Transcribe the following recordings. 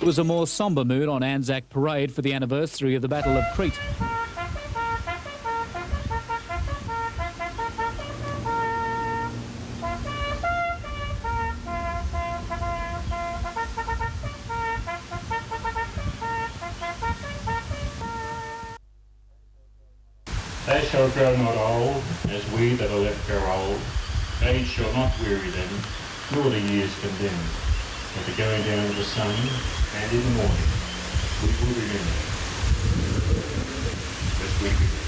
It was a more sombre mood on Anzac Parade for the anniversary of the Battle of Crete. They shall grow not old, as we that are left grow old. Age shall not weary them, nor the years condemn. At the going down of the sun, and in the morning, we will remember, as we begin.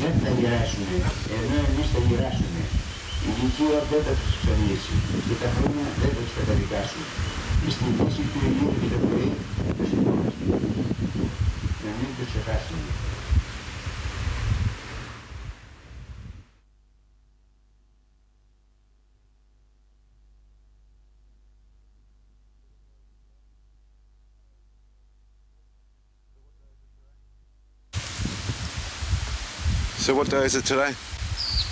Δεν θα γεράσουνε, ενώ εμείς θα γεράσουνε. Η ηλικία δεν θα τους ψωνίσει και τα χρόνια δεν θα τους καταδικάσουν. Στην φύση του Ηλίου και το πρωί θα σηκώναστε. Να μην το ξεχάσουμε. So what day is it today?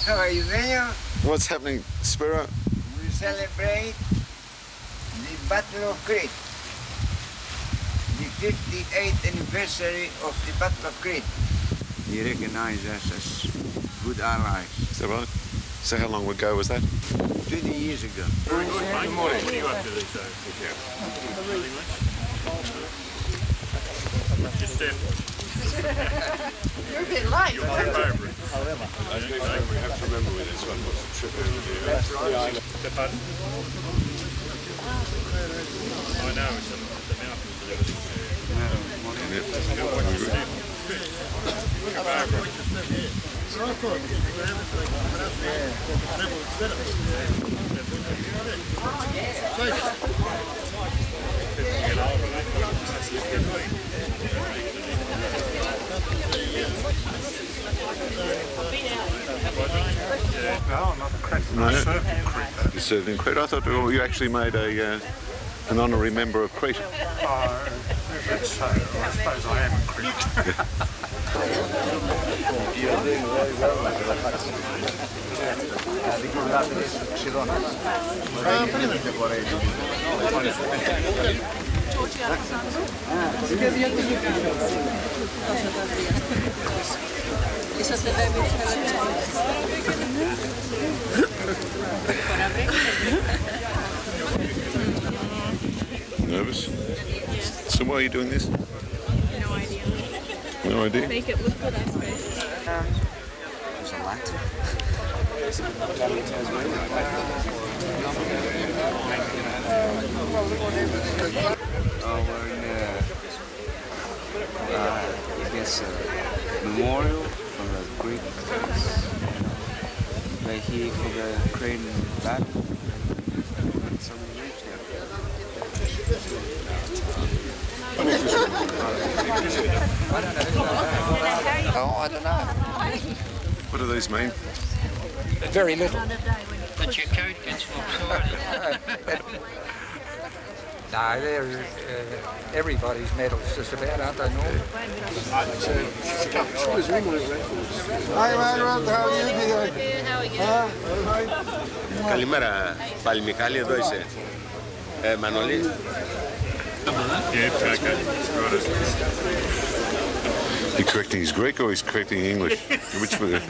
How are you, Daniel? What's happening, Spiro? We celebrate the Battle of Crete, the 58th anniversary of the Battle of Crete. He recognized us as good allies. Is that right? So how long ago was that? 20 years ago. Very good, mate. Good morning. What are you up to these days? Just You're a bit light. You'll trip over it. I think we have to remember with this one what's the trip over here. That's right. The button. I know, it's the mountains and everything. No, not Crete. No, you served in Crete. I thought you actually made an honorary member of Crete. I suppose I am a Crete. You're doing very Nervous? So why are you doing this? No idea. No idea? Make it look good, I suppose. There's a lot to I guess a memorial for the Greek right here for the Crete battle. So we reached there. Oh, I don't know. What do these mean? Very little. But your coat gets lopsided. No, they're everybody's medals just about, aren't they, Norm? Hi, Manuel, how are you doing? Καλημέρα, πάλι Μιχάλη, εδώ είσαι. Μανώλη. Yeah, it's okay. Right. He correcting his Greek or he's correcting English? Which one?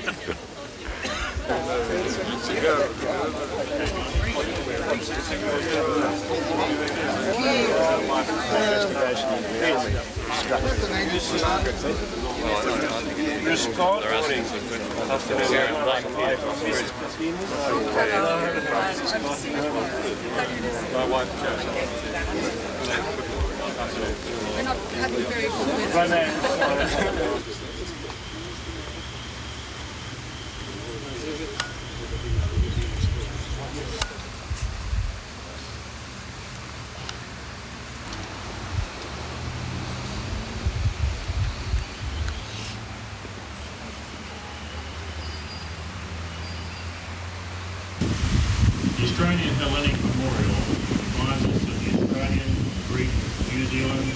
We're not having very good weather. The Australian Hellenic Memorial reminds us of the Australian, Greek, New Zealand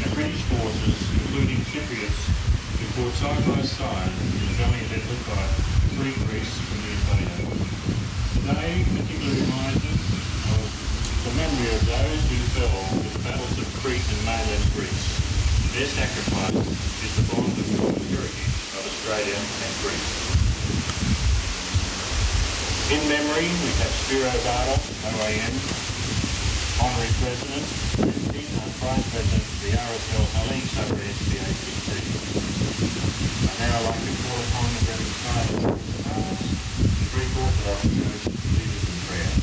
and British forces, including Cypriots, who fought side by side in the valiant effort by free Greece from the invader. Today particularly reminds us of the memory of those who fell with in mainland Greece. Their sacrifice is the bond of common heritage of Australia and Greece. In memory, we have Spiro Barda, OAN, Honorary President, and Pete, Vice President of the RSL Hellenic Suburb SBACT. I'd now like to call upon the Reverend Father the Greek Orthodox Church to lead us in prayer.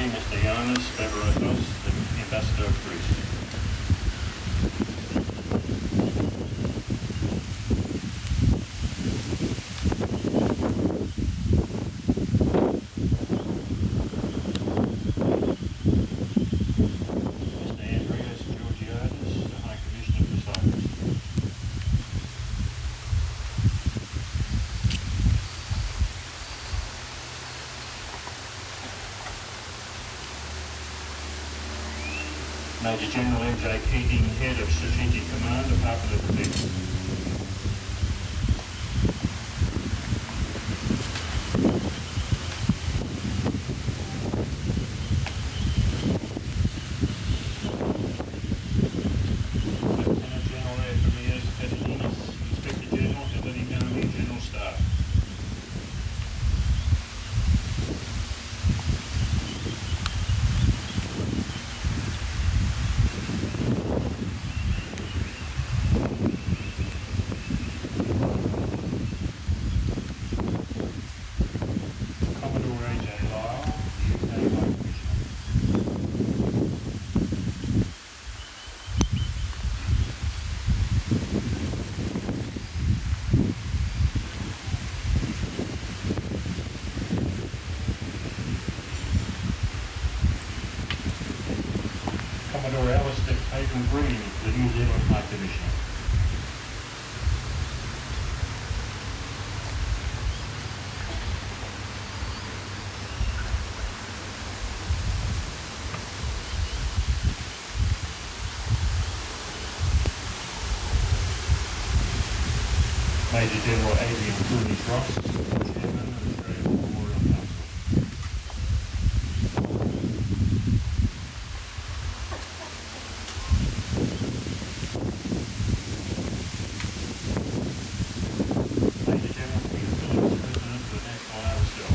Mr. Ioannis Stavrotos, the Ambassador of Greece. Mr. Andreas Georgiadis, the High Commissioner for Cyprus. Major General M.J. Keating, Head of Strategic Command, Department of Defence. Lieutenant General Ephemios Petadinis, Inspector General, Hellenic Army General Staff. Stephen Green, the New Zealand High Commissioner. Major General Adrian Cooney-Ross, Chairman of the Australian Memorial Council. Major General Peter Phillips, President of the National RSL.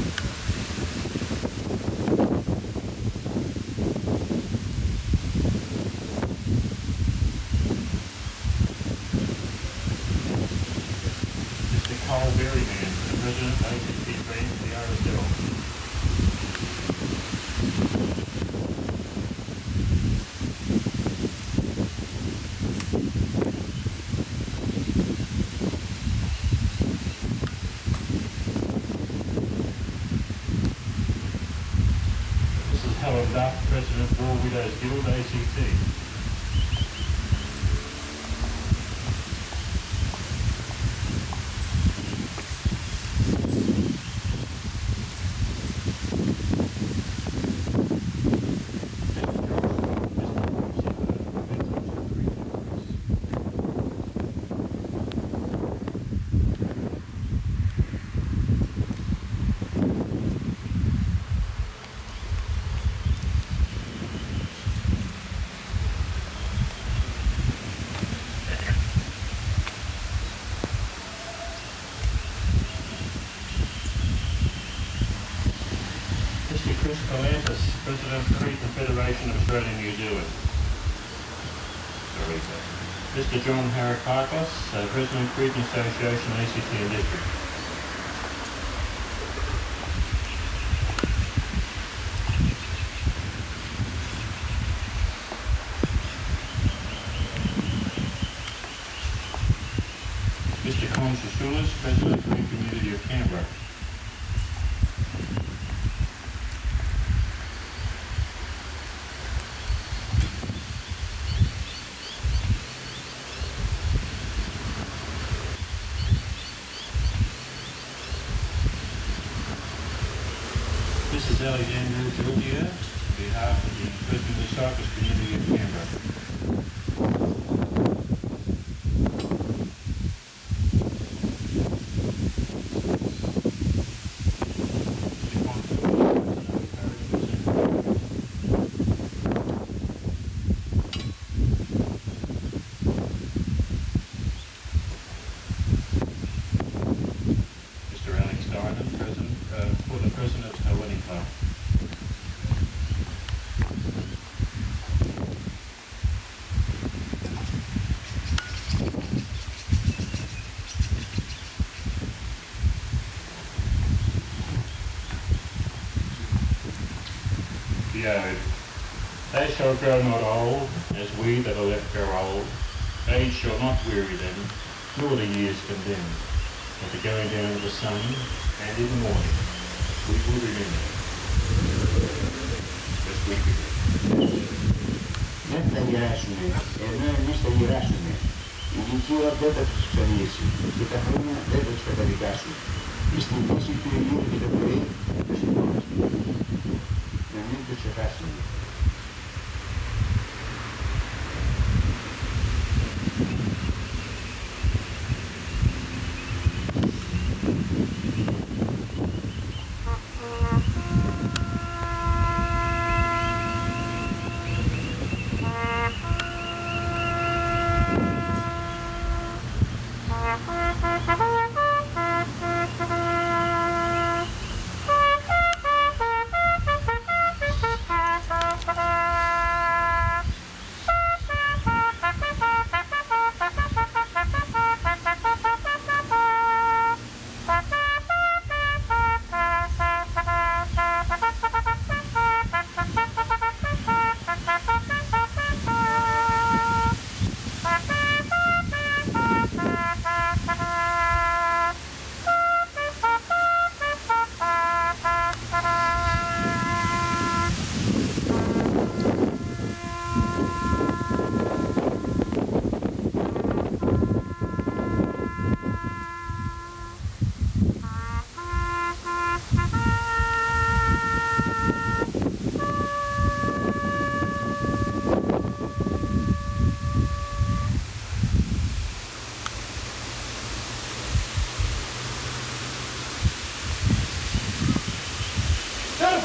Carl Berryman, the President of ACT Bank, the RSL. This is Helen Duff, President of War Widows Guild, ACT. Mr. Chris Galantis, President of Crete Confederation of Australia and New Zealand. Mr. John Harakakos, President of Crete Association, ACT and District. Mr. Con Shashulis, President of Crete Community of Canberra. Mrs. Alexandra Georgia, on behalf of the President of the Cyprus Community of Canberra. Mr. Alex Diamond, President, for the President of Hellenic Club. They shall grow not old, as we that are left grow old. Age shall not weary them, nor the years condemn. At the going down of the sun, and in the morning, we will remember. Let's wait for Δεν θα γυράσουνε, ενώ εμείς θα γυράσουνε. Η ηλικία δεν θα τους ψωνίσει και τα χρόνια δεν θα τους καταδικάσουν. Στην θέση του ηλίου και το πρωί θα σηκώναστε. Να μην το ξεχάσουμε.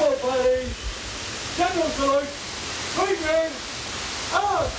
Forward, please. General salute. Three men. Out.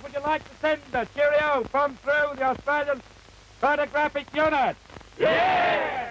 Would you like to send a cheerio from through the Australian Photographic Unit? Yeah!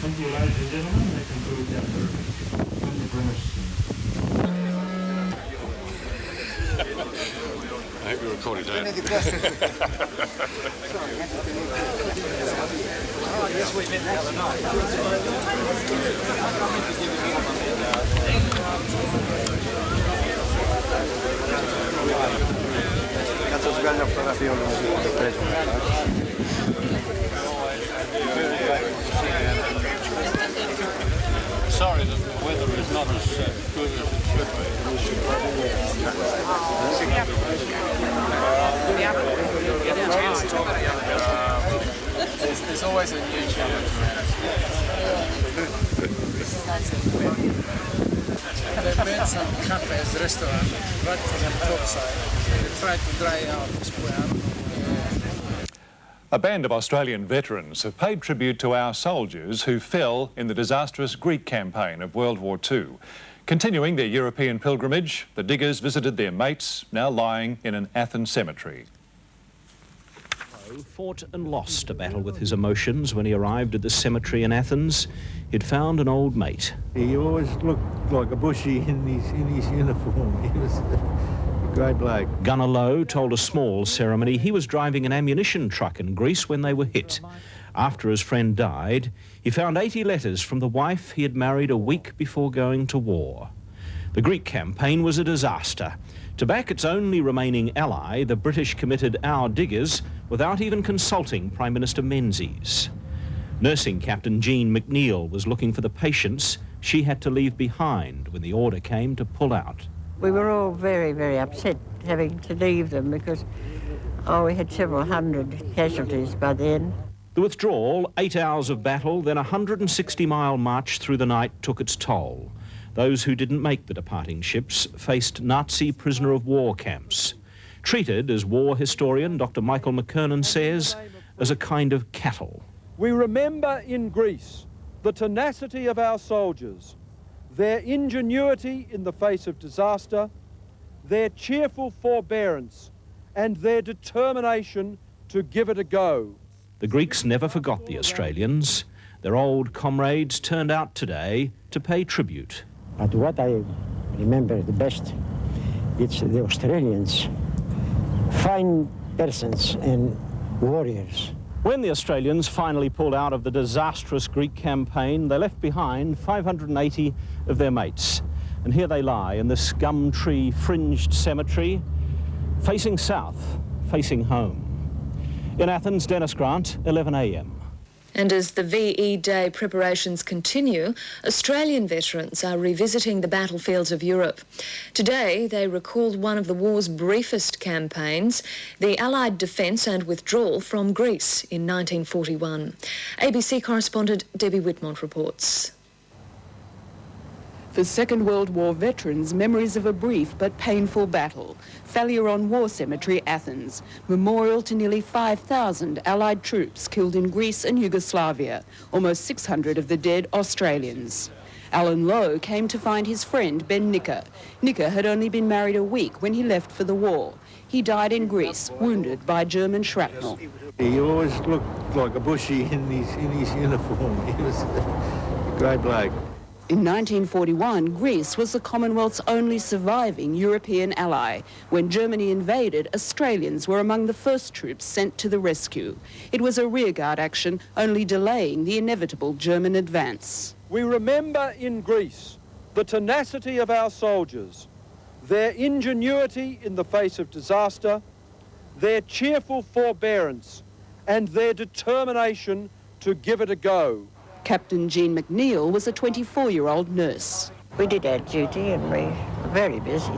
Thank you, ladies and gentlemen. That concludes our service. Thank you very much. I hope you're recording, Dan. Oh, yes, we met the other night. Cazzo sbaglio a fotografia non si può preso. Sorry that the weather is not as good as it should be. There's always a new challenge. They made some cafes, restaurant, right from the top side. They tried to dry out the square. A band of Australian veterans have paid tribute to our soldiers who fell in the disastrous Greek campaign of World War II. Continuing their European pilgrimage, the diggers visited their mates, now lying in an Athens cemetery. Fought and lost a battle with his emotions when he arrived at the cemetery in Athens. He'd found an old mate. He always looked like a bushy in his uniform. He was a great bloke. Gunnar Lowe told a small ceremony he was driving an ammunition truck in Greece when they were hit. After his friend died, he found 80 letters from the wife he had married a week before going to war. The Greek campaign was a disaster. To back its only remaining ally, the British committed our diggers without even consulting Prime Minister Menzies. Nursing Captain Jean McNeill was looking for the patients she had to leave behind when the order came to pull out. We were all very, very upset having to leave them because, we had several hundred casualties by then. The withdrawal, 8 hours of battle, then a 160-mile march through the night took its toll. Those who didn't make the departing ships faced Nazi prisoner of war camps, treated, as war historian Dr. Michael McKernan says, as a kind of cattle. We remember in Greece the tenacity of our soldiers, their ingenuity in the face of disaster, their cheerful forbearance, and their determination to give it a go. The Greeks never forgot the Australians. Their old comrades turned out today to pay tribute. But what I remember the best, it's the Australians, fine persons and warriors. When the Australians finally pulled out of the disastrous Greek campaign, they left behind 580 of their mates. And here they lie in this gum tree fringed cemetery, facing south, facing home. In Athens, Dennis Grant, 11 a.m. And as the VE Day preparations continue, Australian veterans are revisiting the battlefields of Europe. Today, they recalled one of the war's briefest campaigns, the Allied defence and withdrawal from Greece in 1941. ABC correspondent Debbie Whitmont reports. For Second World War veterans, memories of a brief but painful battle. Phaleron War Cemetery, Athens. Memorial to nearly 5,000 Allied troops killed in Greece and Yugoslavia. Almost 600 of the dead Australians. Alan Lowe came to find his friend Ben Nicker. Nicker had only been married a week when he left for the war. He died in Greece, wounded by German shrapnel. He always looked like a bushy in his uniform. He was a great bloke. In 1941, Greece was the Commonwealth's only surviving European ally. When Germany invaded, Australians were among the first troops sent to the rescue. It was a rearguard action, only delaying the inevitable German advance. We remember in Greece the tenacity of our soldiers, their ingenuity in the face of disaster, their cheerful forbearance, and their determination to give it a go. Captain Jean McNeill was a 24-year-old nurse. We did our duty and we were very busy.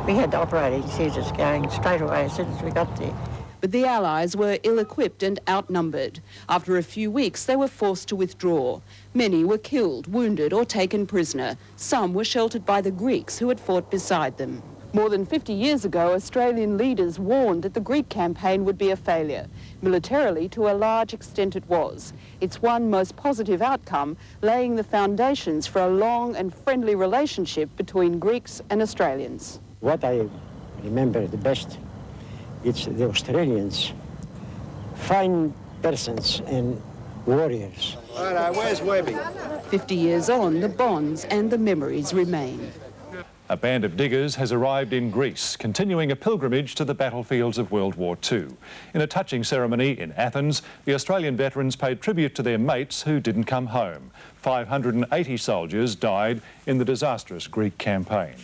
We had operating theatres going straight away as soon as we got there. But the Allies were ill-equipped and outnumbered. After a few weeks, they were forced to withdraw. Many were killed, wounded or taken prisoner. Some were sheltered by the Greeks who had fought beside them. More than 50 years ago, Australian leaders warned that the Greek campaign would be a failure. Militarily, to a large extent it was. Its one most positive outcome, laying the foundations for a long and friendly relationship between Greeks and Australians. What I remember the best, it's the Australians, fine persons and warriors. Where's Webby? 50 years on, the bonds and the memories remain. A band of diggers has arrived in Greece, continuing a pilgrimage to the battlefields of World War II. In a touching ceremony in Athens, the Australian veterans paid tribute to their mates who didn't come home. 580 soldiers died in the disastrous Greek campaign.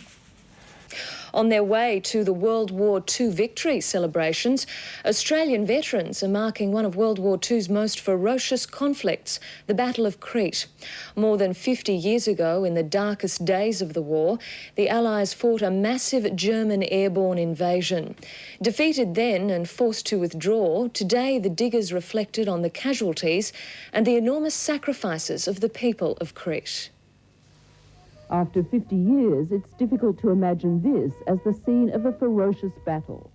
On their way to the World War II victory celebrations, Australian veterans are marking one of World War II's most ferocious conflicts, the Battle of Crete. More than 50 years ago, in the darkest days of the war, the Allies fought a massive German airborne invasion. Defeated then and forced to withdraw, today the diggers reflected on the casualties and the enormous sacrifices of the people of Crete. After 50 years, it's difficult to imagine this as the scene of a ferocious battle.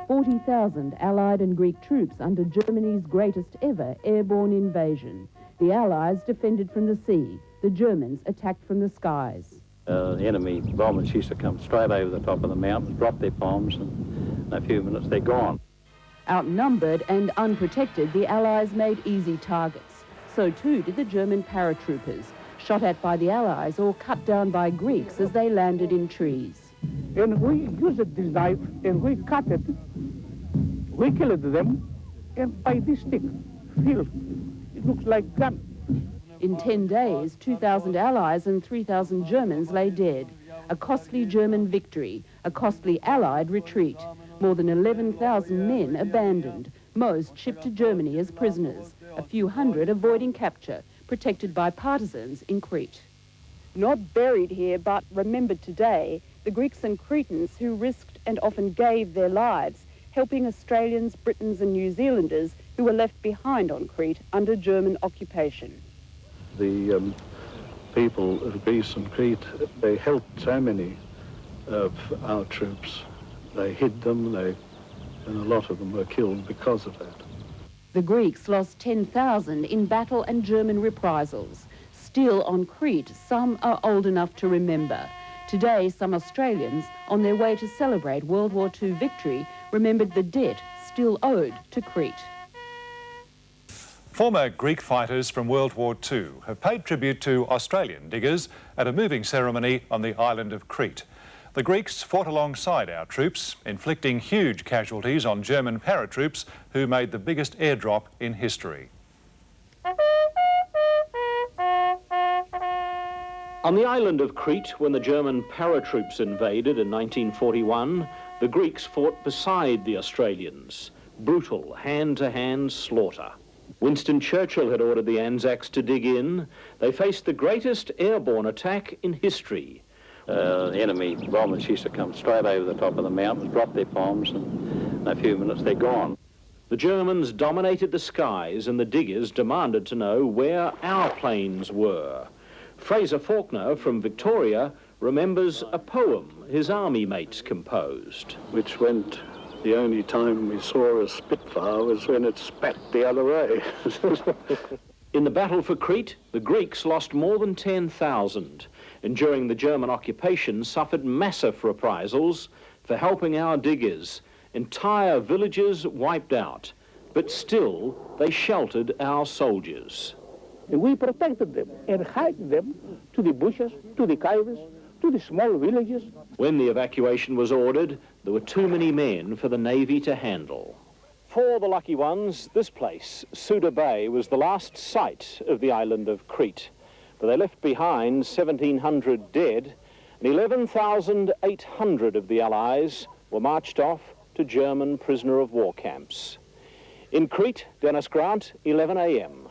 40,000 Allied and Greek troops under Germany's greatest ever airborne invasion. The Allies defended from the sea, the Germans attacked from the skies. The enemy bombers used to come straight over the top of the mountains, drop their bombs, and in a few minutes they're gone. Outnumbered and unprotected, the Allies made easy targets. So too did the German paratroopers, shot at by the Allies or cut down by Greeks as they landed in trees. And we used this knife and we cut it. We killed them, and by this stick, feel, it looks like gun. In 10 days, 2,000 Allies and 3,000 Germans lay dead. A costly German victory, a costly Allied retreat. More than 11,000 men abandoned, most shipped to Germany as prisoners, a few hundred avoiding capture, protected by partisans in Crete. Not buried here, but remembered today, the Greeks and Cretans who risked and often gave their lives, helping Australians, Britons and New Zealanders who were left behind on Crete under German occupation. The people of Greece and Crete, they helped so many of our troops. They hid them, and a lot of them were killed because of that. The Greeks lost 10,000 in battle and German reprisals. Still on Crete, some are old enough to remember. Today, some Australians, on their way to celebrate World War II victory, remembered the debt still owed to Crete. Former Greek fighters from World War II have paid tribute to Australian diggers at a moving ceremony on the island of Crete. The Greeks fought alongside our troops, inflicting huge casualties on German paratroops who made the biggest airdrop in history. On the island of Crete, when the German paratroops invaded in 1941, the Greeks fought beside the Australians. Brutal, hand-to-hand slaughter. Winston Churchill had ordered the Anzacs to dig in. They faced the greatest airborne attack in history. The enemy bombers used to come straight over the top of the mountains, drop their bombs, and in a few minutes they're gone. The Germans dominated the skies and the diggers demanded to know where our planes were. Fraser Faulkner from Victoria remembers a poem his army mates composed. Which went, the only time we saw a Spitfire was when it spat the other way. In the battle for Crete, the Greeks lost more than 10,000 and during the German occupation suffered massive reprisals for helping our diggers. Entire villages wiped out, but still they sheltered our soldiers. We protected them and hid them to the bushes, to the caves, to the small villages. When the evacuation was ordered, there were too many men for the Navy to handle. For the lucky ones, this place, Suda Bay, was the last site of the island of Crete. For they left behind 1,700 dead, and 11,800 of the Allies were marched off to German prisoner of war camps. In Crete, Dennis Grant, 11 a.m.